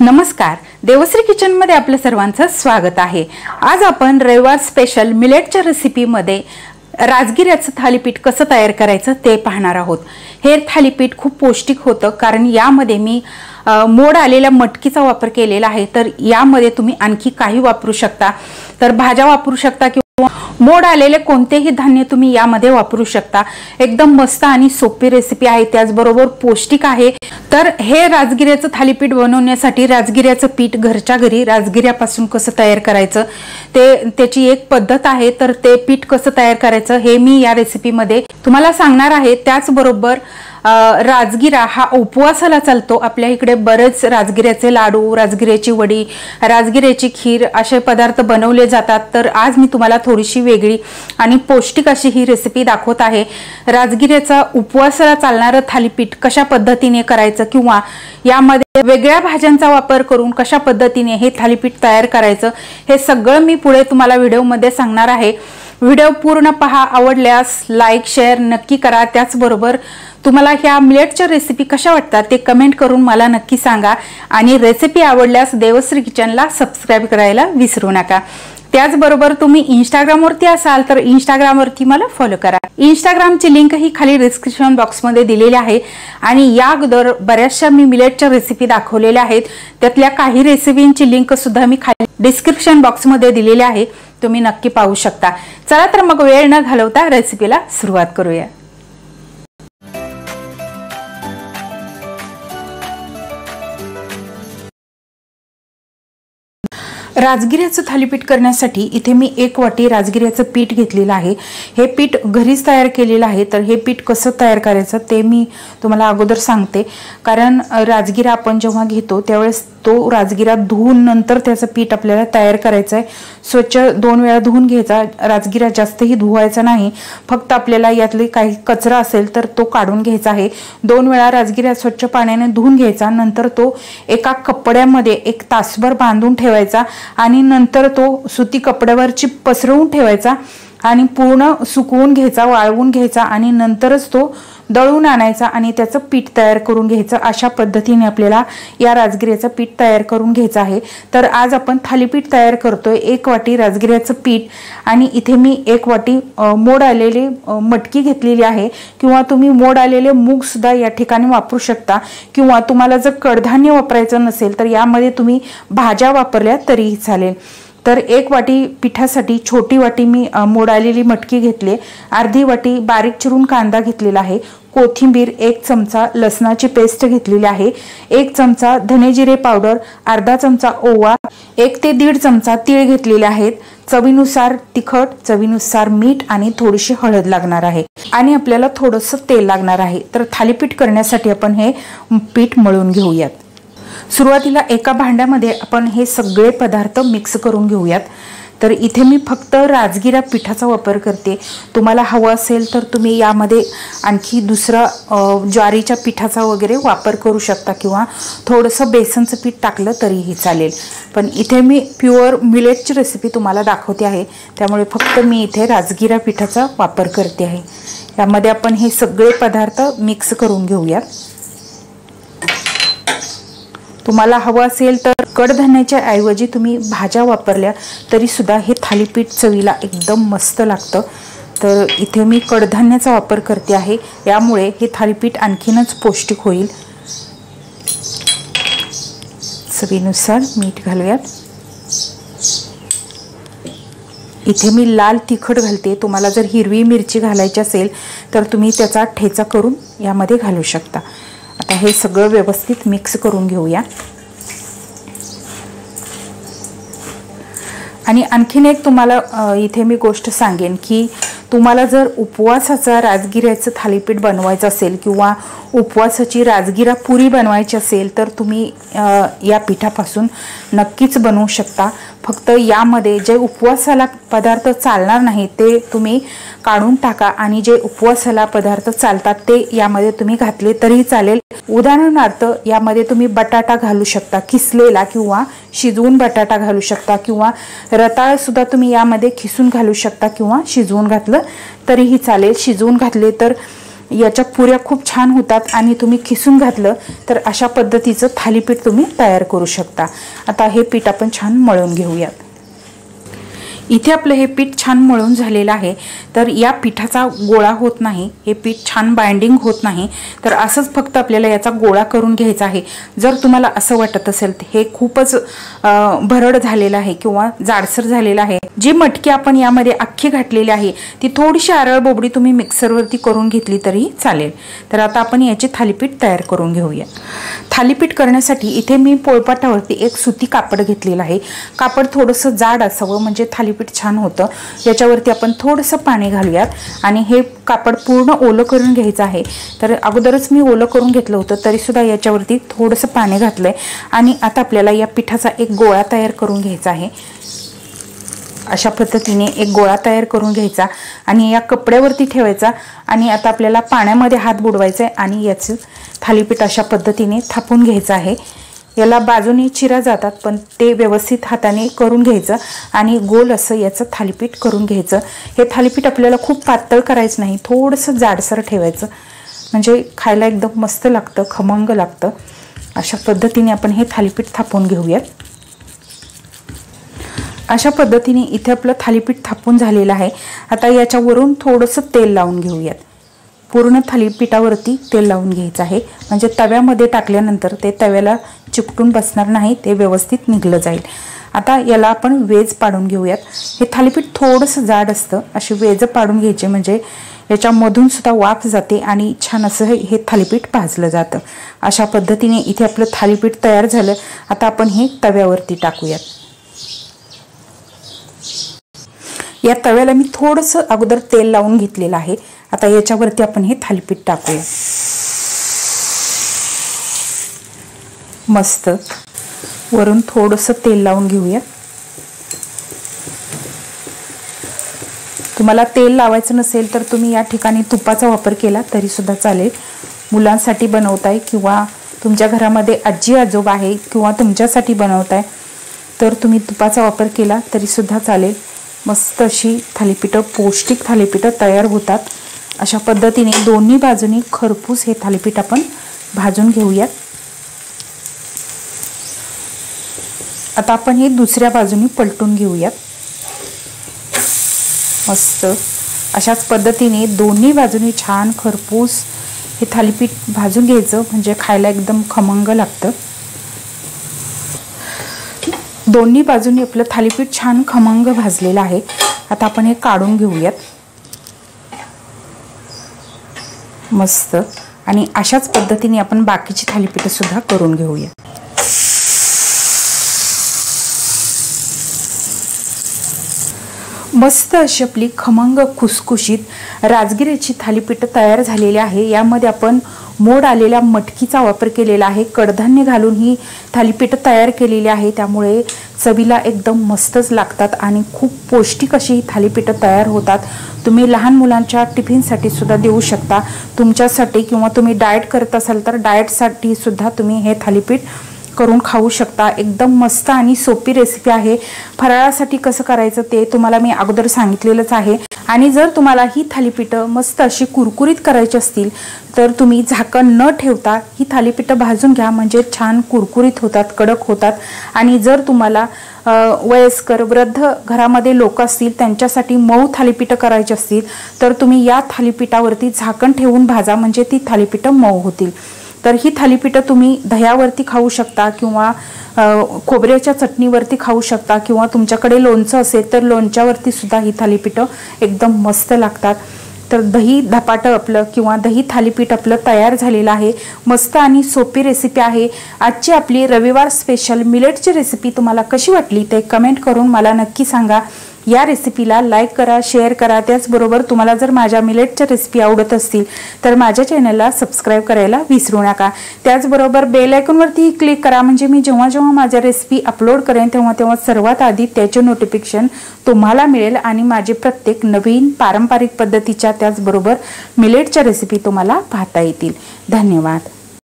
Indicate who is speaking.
Speaker 1: नमस्कार, देवश्री किचनमध्ये आपल्या सर्वांचं स्वागत आहे। आज आपण रविवार स्पेशल मिलेटच्या रेसिपीमध्ये राजगिऱ्याचं थालीपीठ कसं तयार करायचं ते पाहणार आहोत। हे थालीपीठ खूप पौष्टिक होतं कारण यामध्ये मी मोड आलेल्या मटकीचा वापर केलेला आहे। तर यामध्ये तुम्ही आणखी काही वापरू शकता, तर भाज्या वापरू शकता किंवा मोड आलेले कोणतेही धान्य तुम्ही यामध्ये वापरू शकता। एकदम मस्त आणि सोपी रेसिपी आहे, त्याचबरोबर पौष्टिक आहे। तर हे राजगिऱ्याचं थालीपीठ बनवण्यासाठी राजगिऱ्याचं पीठ घरच्या घरी राजगिऱ्यापासून कसं तयार करायचं त्याची एक पद्धत आहे। तर ते पीठ कसं तयार करायचं हे मी या रेसिपीमध्ये तुम्हाला सांगणार आहे। त्याचबरोबर राजगिरा हा उपवासाला चालतो। आपल्या इकडे बरेच राजगिऱ्याचे लाडू, राजगिऱ्याची वडी, राजगिऱ्याची खीर असे पदार्थ बनवले जातात। तर आज मी तुम्हाला थोडीशी वेगळी आणि पौष्टिक अशी ही रेसिपी दाखवत आहे। राजगिऱ्याचा उपवासाला चालणारं थालीपीठ कशा पद्धतीने करायचं किंवा यामध्ये वेगळ्या भाज्यांचा वापर करून कशा पद्धतीने हे थालीपीठ तयार करायचं हे सगळं मी पुढे तुम्हाला व्हिडिओमध्ये सांगणार आहे। व्हिडिओ पूर्ण पहा, आवडल्यास लाईक शेअर नक्की करा। त्याचबरोबर तुम्हाला ह्या मिलेटच्या रेसिपी कशा वाटतात ते कमेंट करून मला नक्की सांगा आणि रेसिपी आवडल्यास देवश्री किचनला सबस्क्राइब करायला विसरू नका। त्याचबरोबर तुम्ही इंस्टाग्रामवरती असाल तर इंस्टाग्रामवरती मला फॉलो करा। इंस्टाग्रामची लिंक ही खाली डिस्क्रिप्शन बॉक्समध्ये दिलेली आहे आणि या अगोदर बऱ्याचशा मी मिलेटच्या रेसिपी दाखवलेल्या आहेत, त्यातल्या काही रेसिपींची लिंक सुद्धा मी खाली डिस्क्रिप्शन बॉक्समध्ये दिलेली आहे, तुम्ही नक्की पाहू शकता। चला तर मग वेळ न घालवता रेसिपीला सुरुवात करूया। राजगिऱ्याचं थालीपीठ करण्यासाठी इथे मी 1 वाटी राजगिऱ्याचं पीठ घेतलेलं आहे। हे पीठ घरीच तयार केलेलं आहे। तर हे पीठ कसं तयार करायचं ते मी तुम्हाला अगोदर सांगते, कारण राजगिरा आपण जेव्हा घेतो त्यावेळेस तो राजगिरा धुवून नंतर त्याचं पीठ आपल्याला तयार करायचं आहे। स्वच्छ 2 वेळा धुवून घ्यायचा, राजगिरा जास्तही धुवायचा नाही, फक्त आपल्याला यातले काही कचरा असेल तर तो काढून घ्यायचा आहे। 2 वेळा राजगिरा स्वच्छ पाण्याने धुवून घ्यायचा, नंतर तो एका कपड्यामध्ये 1 तासभर बांधून ठेवायचा आणि नंतर तो सुती कपड्यावरची पसरवून ठेवायचा आणि पूर्ण सुकवून घ्यायचा, वाळवून घ्यायचा आणि नंतरच तो दळून आणायचा आणि त्याचं पीठ तयार करून घ्यायचं। अशा पद्धतीने आपल्याला या राजगिऱ्याचं पीठ तयार करून घ्यायचं आहे। तर आज आपण थालीपीठ तयार करतोय। 1 वाटी राजगिऱ्याचं पीठ आणि इथे मी 1 वाटी मोड आलेली मटकी घेतलेली आहे, किंवा तुम्ही मोड आलेले मूग सुद्धा या ठिकाणी वापरू शकता, किंवा तुम्हाला जर कडधान्य वापरायचं नसेल तर यामध्ये तुम्ही भाज्या वापरल्या तरीही चालेल। तर 1 वाटी पिठासाठी छोटी वाटी मी मोड आलेली मटकी घेतली, अर्धी वाटी बारीक चिरून कांदा घेतलेला आहे, कोथिंबीर, 1 चमचा लसणाची पेस्ट घेतलेली आहे, 1 चमचा धने जिरे पावडर, अर्धा चमचा ओवा, 1 ते 1.5 चमचा तीळ घेतलेले आहेत, चवीनुसार तिखट, चवीनुसार मीठ आणि थोडीशी हळद लागणार आहे आणि आपल्याला थोडंसं तेल लागणार आहे। तर थालीपीठ करण्यासाठी आपण हे पीठ मळून घेऊयात। सुरुवातीला एका भांड्यामध्ये आपण हे सगळे पदार्थ मिक्स करून घेऊयात। तर इथे मी फक्त राजगिरा पिठाचा वापर करते, तुम्हाला हवं असेल तर तुम्ही यामध्ये आणखी दुसरा ज्वारीच्या पिठाचा वगैरे वापर करू शकता, किंवा थोडंसं बेसनचं पीठ टाकलं तरीही चालेल। पण इथे मी प्युअर मिलेटची रेसिपी तुम्हाला दाखवते आहे, त्यामुळे फक्त मी इथे राजगिरा पिठाचा वापर करते आहे। यामध्ये आपण हे सगळे पदार्थ मिक्स करून घेऊयात। तुम्हाला हवं असेल तर कडधान्याच्या ऐवजी तुम्ही भाज्या वापरल्या तरी सुद्धा हे थालीपीठ चवीला एकदम मस्त लागतं। तर इथे मी कडधान्याचा वापर करते आहे, यामुळे हे थालीपीठ आणखीनच पौष्टिक होईल। चवीनुसार मीठ घालूयात। इथे मी लाल तिखट घालते, तुम्हाला जर हिरवी मिरची घालायची असेल तर तुम्ही त्याचा ठेचा करून यामध्ये घालू शकता। आता हे सगळं व्यवस्थित मिक्स करून घेऊया। आणि आणखीन एक तुम्हाला इथे मी गोष्ट सांगेन की तुम्हाला जर उपवासाचा राजगिऱ्याचं थालीपीठ बनवायचं असेल किंवा उपवासाची राजगिरा पुरी बनवायची असेल तर तुम्ही या पिठापासून नक्कीच बनवू शकता। फक्त यामध्ये जे उपवासाला पदार्थ चालणार नाही ते तुम्ही काढून टाका आणि जे उपवासाला पदार्थ चालतात ते यामध्ये तुम्ही घातले तरी चालेल। उदाहरणार्थ यामध्ये तुम्ही बटाटा घालू शकता, किसलेला किंवा शिजवून बटाटा घालू शकता, किंवा रताळ सुद्धा तुम्ही यामध्ये खिसून घालू शकता किंवा शिजवून घातलं तरीही चालेल। शिजवून घातले तर याच्या पुऱ्या खूप छान होतात आणि तुम्ही खिसून घातलं तर अशा पद्धतीचं थालीपीठ तुम्ही तयार करू शकता। आता हे पीठ आपण छान मळून घेऊयात। इथे आपलं हे पीठ छान मळून झालेलं आहे। तर या पिठाचा गोळा होत नाही, हे पीठ छान बाइंडिंग होत नाही, तर असंच फक्त आपल्याला याचा गोळा करून घ्यायचा आहे। जर तुम्हाला असं वाटत असेल हे खूपच भरड झालेलं आहे किंवा जाडसर झालेलं आहे, जी मटकी आपण यामध्ये अख्खी घातलेली आहे ती थोडीशी आरळ बोबडी तुम्ही मिक्सरवरती करून घेतली तरी चालेल। तर आता आपण याचे थालीपीठ तयार करून घेऊया। थालीपीठ करण्यासाठी इथे मी पोळपाटावरती एक सुती कापड घेतलेलं आहे। कापड थोडंसं जाड असावं म्हणजे थालीपीठ छान होतं। याच्यावरती आपण थोडंसं पाणी घालूयात आणि हे कापड पूर्ण ओलं करून घ्यायचं आहे। तर अगोदरच मी ओलं करून घेतलं होतं तरी सुद्धा याच्यावरती थोडंसं पाणी घातलंय आणि आता आपल्याला या पिठाचा एक गोळा तयार करून घ्यायचा आहे। अशा पद्धतीने एक गोळा तयार करून घ्यायचा आणि या कपड्यावरती ठेवायचा आणि आता आपल्याला पाण्यामध्ये हात बुडवायचा आहे आणि याचं थालीपीठ अशा पद्धतीने थापून घ्यायचं आहे। याला बाजूने चिरा जातात पण ते व्यवस्थित हाताने करून घ्यायचं आणि गोल असं याचं थालीपीठ करून घ्यायचं। हे थालीपीठ आपल्याला खूप पातळ करायचं नाही, थोडंसं जाडसर ठेवायचं म्हणजे खायला एकदम मस्त लागतं, खमंग लागतं। अशा पद्धतीने आपण हे थालीपीठ थापून घेऊयात। अशा पद्धतीने इथे आपलं थालीपीठ थापून झालेलं आहे। आता याच्यावरून थोडंसं तेल लावून घेऊयात। पूर्ण थालीपीठावरती तेल लावून घ्यायचं आहे म्हणजे तव्यामध्ये टाकल्यानंतर ते तव्याला चिकटून बसणार नाही, ते व्यवस्थित निघलं जाईल। आता याला आपण वेज पाडून घेऊयात। हे थालीपीठ थोडंसं जाड असतं, असे वेज पाडून घ्यायचे म्हणजे याच्यामधून सुद्धा वाफ जाते आणि छान असं हे थालीपीठ भाजलं जातं। अशा पद्धतीने इथे आपलं थालीपीठ तयार झालं। आता आपण हे तव्यावरती टाकूयात। या तव्याला मी थोडंसं अगोदर तेल लावून घेतलेलं आहे। आता याच्यावरती आपण हे थालीपीठ टाकूया। मस्त वरून थोडंसं तेल लावून घेऊया। तुम्हाला तेल लावायचं नसेल तर तुम्ही या ठिकाणी तुपाचा वापर केला तरी सुद्धा चालेल। मुलांसाठी बनवताय किंवा तुमच्या घरामध्ये आजी आजोबा आहे किंवा तुमच्यासाठी बनवताय तर तुम्ही तुपाचा वापर केला तरी सुद्धा चालेल। मस्त अशी थालीपीठं, पौष्टिक थालीपीठं तयार होतात। अशा पद्धतीने दोन्ही बाजूनी खरपूस हे थालीपीठ आपण भाजून घेऊयात। आता आपण हे दुसऱ्या बाजूनी पलटून घेऊयात। मस्त अशाच पद्धतीने दोन्ही बाजूनी छान खरपूस हे थालीपीठ भाजून घ्यायचं म्हणजे खायला एकदम खमंग लागतं। दोन्ही बाजूनी आपलं थालीपीठ छान खमंग भाजलेलं आहे। आता आपण हे काढून घेऊयात। मस्त आणि अशाच पद्धतीने आपण बाकीची थालीपीठ सुद्धा करून घेऊया। मस्त अशी आपली खमंग खुसखुशीत राजगिऱ्याची थालीपीठ तयार झालेली आहे। यामध्ये आपण मोड आलेल्या मटकीचा वापर केलेला आहे, कडधान्य घालून ही थालीपीठ तयार केलेली आहे, त्यामुळे चवीला एकदम मस्तच लागतात आणि खूप पौष्टिक अशी ही थालीपीठ तयार होतात। तुम्ही लहान मुलांच्या टिफिनसाठी सुद्धा देऊ शकता, तुमच्यासाठी किंवा तुम्ही डाएट करत असाल तर डाएटसाठी सुद्धा तुम्ही हे थालीपीठ करून खाऊ शकता। एकदम मस्त आणि सोपी रेसिपी आहे। फराळासाठी कसं करायचं ते तुम्हाला मी अगोदर सांगितलेलंच आहे। आणि जर तुम्हाला ही थालीपीठं मस्त अशी कुरकुरीत करायची असतील तर तुम्ही झाकण न ठेवता ही थालीपीठं भाजून घ्या म्हणजे छान कुरकुरीत होतात, कडक होतात। आणि जर तुम्हाला वयस्कर वृद्ध घरामध्ये लोक असतील त्यांच्यासाठी मऊ थालीपीठं करायची असतील तर तुम्ही या थालीपीठावरती झाकण ठेवून भाजा म्हणजे ती थालीपीठं मऊ होतील। तर ही थालीपीठं तुम्ही दह्यावरती खाऊ शकता किंवा खोबऱ्याच्या चटणीवरती खाऊ शकता किंवा तुमच्याकडे लोणचं असेल तर लोणच्यावरती सुद्धा ही थालीपीठं एकदम मस्त लागतात। तर दही धपाटं आपलं किंवा दही थालीपीठ आपलं तयार झालेलं आहे। मस्त आणि सोपी रेसिपी आहे। आजची आपली रविवार स्पेशल मिलेटची रेसिपी तुम्हाला कशी वाटली ते कमेंट करून मला नक्की सांगा। या रेसिपीला लाईक करा, शेअर करा। त्याचबरोबर तुम्हाला जर माझ्या मिलेटच्या रेसिपी आवडत असतील तर माझ्या चॅनलला सबस्क्राईब करायला विसरू नका। त्याचबरोबर बेल आयकॉनवरती क्लिक करा म्हणजे मी जेव्हा जेव्हा माझ्या रेसिपी अपलोड करेन तेव्हा सर्वात आधी त्याचे नोटिफिकेशन तुम्हाला मिळेल आणि माझे प्रत्येक नवीन पारंपरिक पद्धतीच्या त्याचबरोबर मिलेटच्या रेसिपी तुम्हाला पाहता येतील। धन्यवाद।